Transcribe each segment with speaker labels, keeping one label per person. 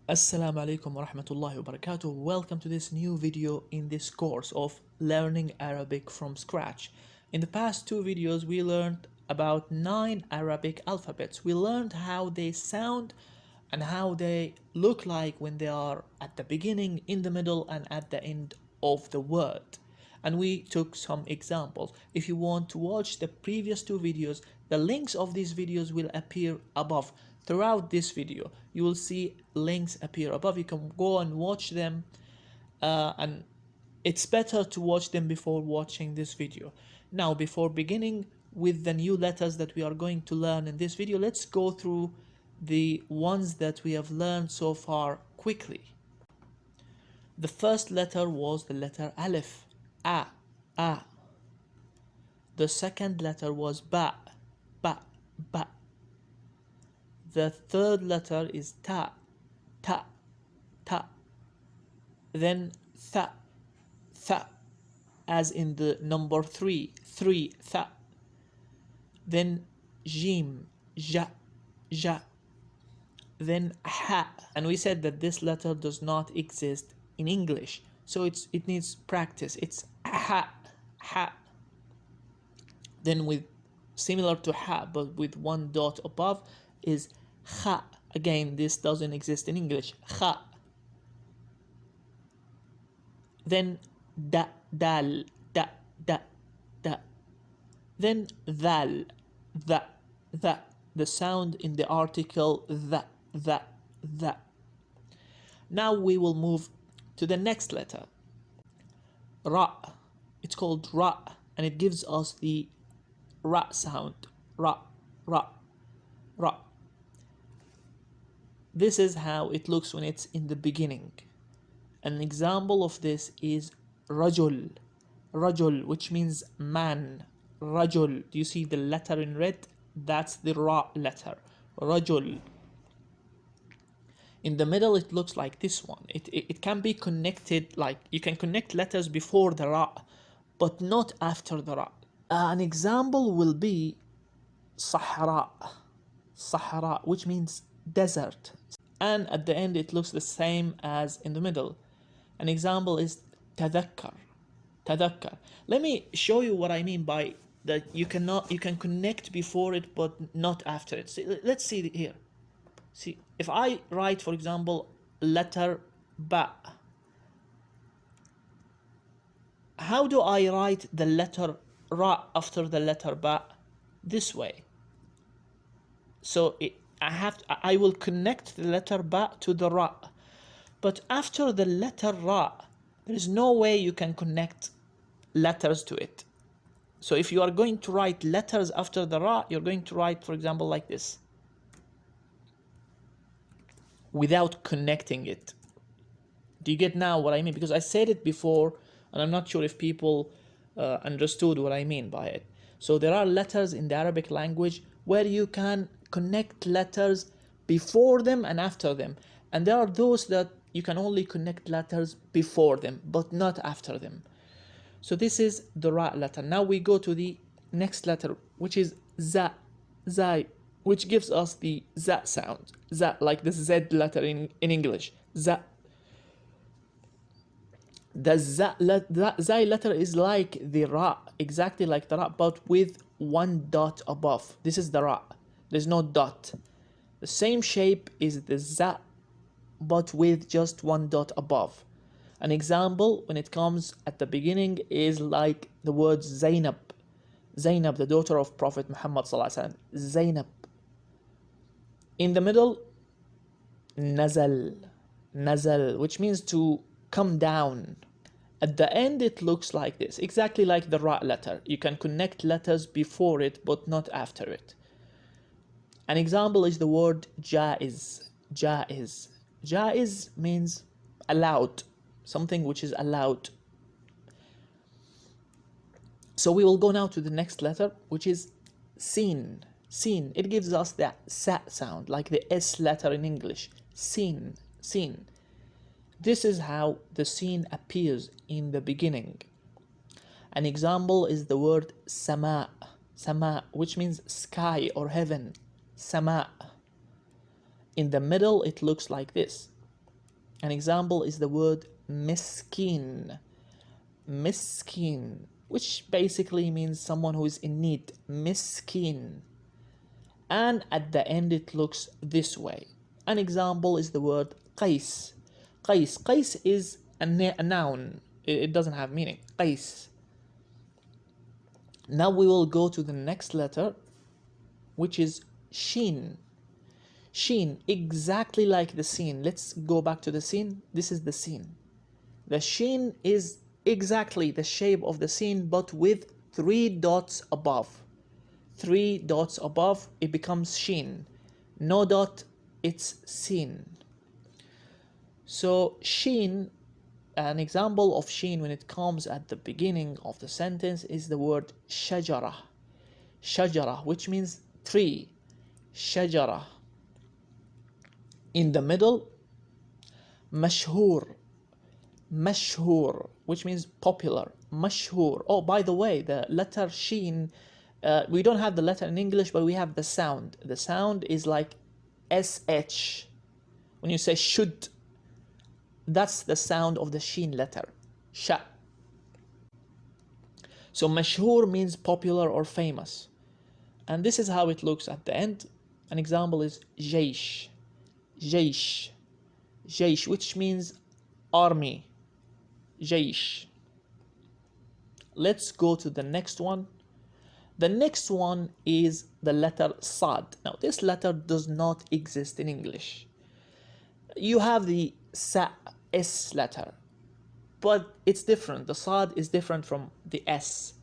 Speaker 1: Assalamu alaikum wa rahmatullahi wa barakatuh. Welcome to this new video in this course of learning Arabic from scratch. In the past two videos, we learned about 9 Arabic alphabets. We learned how they sound and how they look like when they are at the beginning, in the middle, and at the end of the word. And we took some examples. If you want to watch the previous two videos, the links of these videos will appear above. Throughout this video, you will see links appear above. You can go and watch them, and it's better to watch them before watching this video. Now, before beginning with the new letters that we are going to learn in this video, let's go through the ones that we have learned so far quickly. The first letter was the letter Alif, A, A. The second letter was Ba, Ba, Ba. The third letter is Ta, Ta, Ta. Then Tha, Tha, as in the number 3, 3, Tha. Then Jim, Ja, Ja. Then Ha, and we said that this letter does not exist in English, so it needs practice. It's Ha, Ha. Then with similar to Ha but with one dot above is Kha. Again, this doesn't exist in English. Kha. Then Da, Dal, Da, Da, Da. Then Dhal, Tha, Tha. The sound in the article Tha, Tha, Tha. Now we will move to the next letter. Ra. It's called Ra, and it gives us the Ra sound. Ra, Ra, Ra. This is how it looks when it's in the beginning. An example of this is Rajul, Rajul, which means man. Rajul. Do you see the letter in red? That's the Ra letter. Rajul. In the middle, it looks like this one. It can be connected, like you can connect letters before the Ra, but not after the Ra. An example will be Sahara, Sahara, which means desert. And at the end, it looks the same as in the middle. An example is Tadhakkar, Tadhakkar. Let me show you what I mean by that. You can connect before it, but not after it. See, let's see here. See, if I write, for example, letter Ba, how do I write the letter Ra after the letter Ba? This way. So I will connect the letter Ba to the Ra. But after the letter Ra, there is no way you can connect letters to it. So if you are going to write letters after the Ra, you're going to write, for example, like this, without connecting it. Do you get now what I mean? Because I said it before, and I'm not sure if people understood what I mean by it. So there are letters in the Arabic language where you can connect letters before them and after them. And there are those that you can only connect letters before them, but not after them. So this is the Ra letter. Now we go to the next letter, which is Za, Zai, which gives us the Z sound. Z, like the Z letter in English. Z. The Zai letter is like the Ra, exactly like the Ra, but with one dot above. This is the Ra. There's no dot. The same shape is the Z, but with just one dot above. An example when it comes at the beginning is like the word Zainab. Zainab, the daughter of Prophet Muhammad sallallahu alaihi wasallam. Zainab. In the middle, Nazal. Nazal, which means to come down. At the end, it looks like this, exactly like the Ra letter. You can connect letters before it, but not after it. An example is the word Jaiz. Jaiz. Jaiz means allowed, something which is allowed. So we will go now to the next letter, which is Sin. Sin. It gives us that Sa sound, like the S letter in English. Sin. Sin. This is how the Sin appears in the beginning. An example is the word Sama. Sama, which means sky or heaven. Sama. In the middle, it looks like this. An example is the word miskin. Miskin, which basically means someone who is in need. Miskin. And at the end it looks this way. An example is the word qais. Qais. Qais is a noun. It doesn't have meaning. Qais. Now we will go to the next letter, which is Shin. Shin, exactly like the scene. Let's go back to the scene. This is the scene. The Shin is exactly the shape of the scene, but with 3 dots above. 3 dots above, it becomes Shin. No dot, it's Sin. So Shin, an example of Shin when it comes at the beginning of the sentence is the word shajara. Shajara, which means tree. Shajara. In the middle, mashhur. Mashhur, which means popular. Mashhur. Oh, by the way, the letter Shin, we don't have the letter in English, but we have the sound. The sound is like SH. When you say should, that's the sound of the Shin letter. Sha. So mashhur means popular or famous. And this is how it looks at the end. An example is jaysh. Jaysh. Jaysh, which means army. Jaysh. Let's go to the next one. The next one is the letter Saad. Now, this letter does not exist in English. You have the S letter, but it's different. The Saad is different from the S.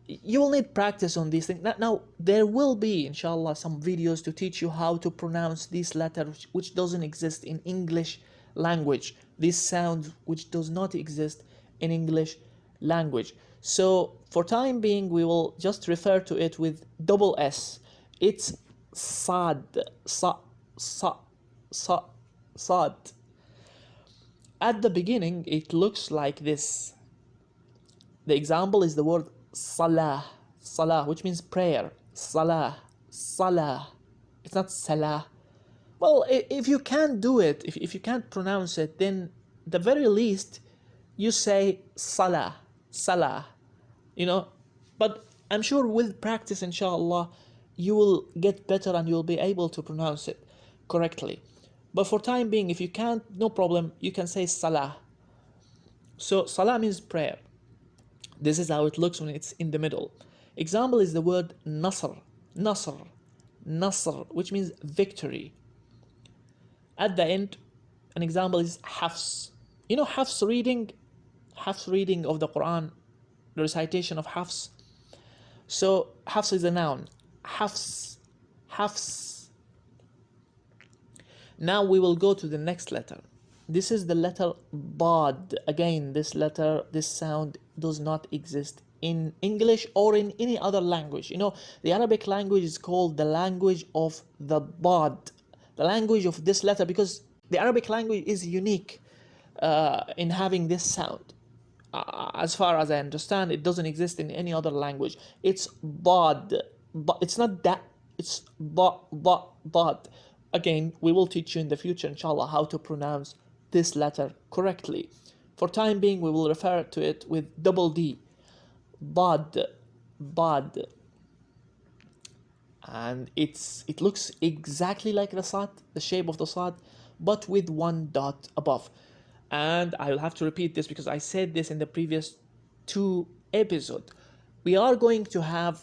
Speaker 1: You will need practice on these things. Now, there will be, inshallah, some videos to teach you how to pronounce these letters which doesn't exist in English language. This sound which does not exist in English language. So for time being, we will just refer to it with double S. It's Saad. Saad. At the beginning, it looks like this. The example is the word salah. Salah, which means prayer. Salah. Salah. It's not salah. Well, if you can't do it, if you can't pronounce it, then the very least you say salah. Salah. But I'm sure with practice, inshallah, you will get better and you'll be able to pronounce it correctly. But for time being, if you can't, no problem, you can say salah. So salah means prayer. This is how it looks when it's in the middle. Example is the word nasr. Nasr. Nasr, which means victory. At the end, an example is hafs. Hafs reading? Hafs reading of the Quran, the recitation of hafs. So hafs is a noun. Hafs. Hafs. Now we will go to the next letter. This is the letter Bad. Again, this sound does not exist in English or in any other language. The Arabic language is called the language of the Bad, the language of this letter, because the Arabic language is unique in having this sound. As far as I understand, it doesn't exist in any other language. It's Bad. It's not that. It's Bad. Again, we will teach you in the future, inshallah, how to pronounce this letter correctly. For time being, we will refer to it with double D. Bad. Bad. And it looks exactly like the Saad, the shape of the Saad, but with 1 dot above. And I will have to repeat this because I said this in the previous 2 episodes. We are going to have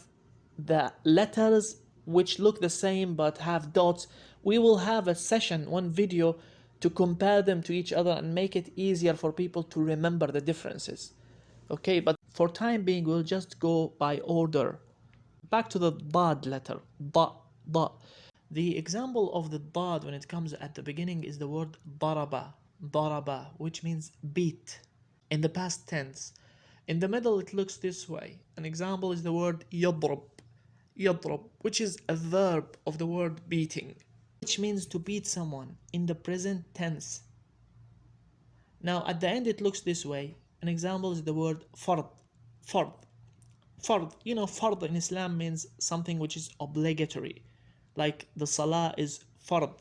Speaker 1: the letters which look the same but have dots. We will have a session, one video, to compare them to each other and make it easier for people to remember the differences. Okay, but for time being, we'll just go by order. Back to the Bad letter. Ba. The example of the Bad when it comes at the beginning is the word daraba. Daraba, which means beat in the past tense. In the middle, it looks this way. An example is the word yadrab. Yadrab, which is a verb of the word beating, which means to beat someone in the present tense. Now, at the end, it looks this way. An example is the word fard. Fard. Fard. Fard in Islam means something which is obligatory. Like the salah is fard.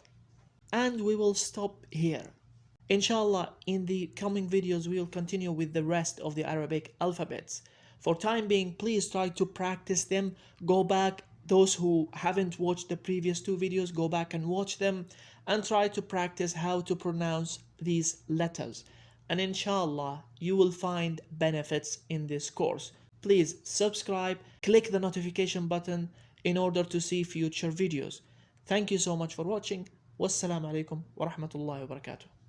Speaker 1: and we will stop here. Inshallah, in the coming videos, we will continue with the rest of the Arabic alphabets. For time being, please try to practice them. Go back, those who haven't watched the previous two videos, go back and watch them and try to practice how to pronounce these letters. And inshallah, you will find benefits in this course. Please subscribe, click the notification button in order to see future videos. Thank you so much for watching. Wassalamu alaikum wa rahmatullahi wa barakatuh.